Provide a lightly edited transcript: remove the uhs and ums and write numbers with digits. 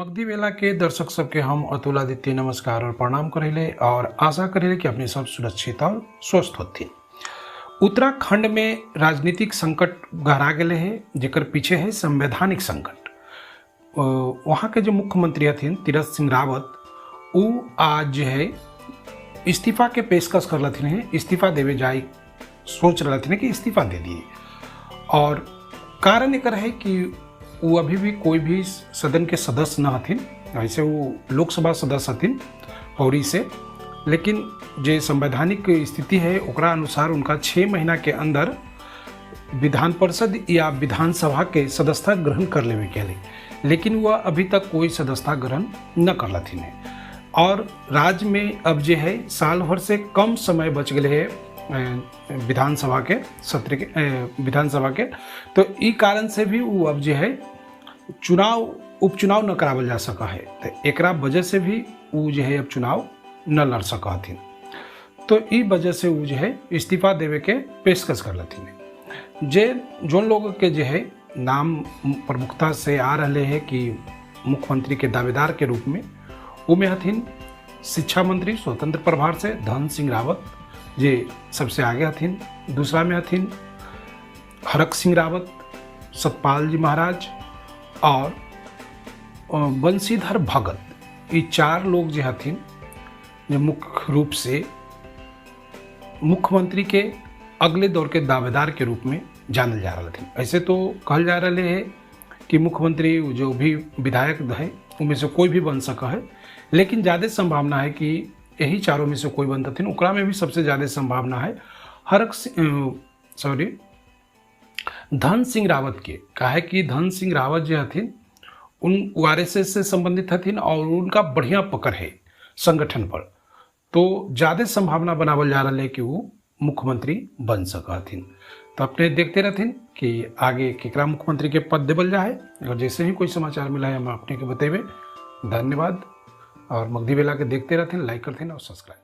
मगधी बेला के दर्शक सबके हम अतुल आदित्य नमस्कार और प्रणाम करेले और आशा करेले कि अपने सब सुरक्षित और स्वस्थ होती। उत्तराखंड में राजनीतिक संकट गहरा गए हैं, जेकर पीछे है संवैधानिक संकट। वहाँ के जो मुख्यमंत्री हथिन तीरथ सिंह रावत, वो आज जो है इस्तीफा के पेशकश कर लथिन है, इस्तीफा देवे जाए सोच रहे थे कि इस्तीफा दे दिए। और कारण एक है कि वो अभी भी कोई भी सदन के सदस्य न हथिन, ऐसे वो लोकसभा सदस्य हथिन पौड़ी से, लेकिन जो संवैधानिक स्थिति है ओकरा अनुसार उनका 6 महीना के अंदर विधान परिषद या विधानसभा के सदस्यता ग्रहण कर लेवे के लिए, लेकिन वह अभी तक कोई सदस्यता ग्रहण न कर लथिन है। और राज्य में अब जो है साल भर से कम समय बच गए है विधानसभा के सत्र के विधानसभा के, तो ई कारण से भी वो अब जो है उपचुनाव न करावल जा सका है, तो एक वजह से भी वो जो है अब चुनाव न लड़ सका हथिन। तो ई वजह से वो जो है इस्तीफा देवे के पेशकश कर लथिन। जो लोग के जो है नाम प्रमुखता से आ रहे हैं कि मुख्यमंत्री के दावेदार के रूप में, वो में हथिन शिक्षा मंत्री स्वतंत्र प्रभार से धन सिंह रावत, जे सबसे आगे हथिन। दूसरा में हथिन हरक सिंह रावत, सतपाल जी महाराज और बंशीधर भगत। ये 4 लोग जो हथिन जो मुख्य रूप से मुख्यमंत्री के अगले दौर के दावेदार के रूप में जानल जा रहा थे। ऐसे तो कहल जा रहे है कि मुख्यमंत्री जो भी विधायक है उनमें से कोई भी बन सका है, लेकिन ज़्यादा संभावना है कि यही 4 में से कोई बनता थी। ओकरा में भी सबसे ज़्यादा संभावना है धन सिंह रावत के। काहे कि धन सिंह रावत जो हथिन उन आरएसएस से संबंधित हथिन और उनका बढ़िया पकड़ है संगठन पर, तो ज़्यादा संभावना बनावल जा रहा है कि वो मुख्यमंत्री बन सका हथिन। तो अपने देखते रहथिन कि आगे केकरा मुख्यमंत्री के पद देवल जाए। अगर जैसे ही कोई समाचार मिला है हम अपने के बतेबे। धन्यवाद। और मगधी बेला के देखते रहते हैं, लाइक करते हैं और सब्सक्राइब।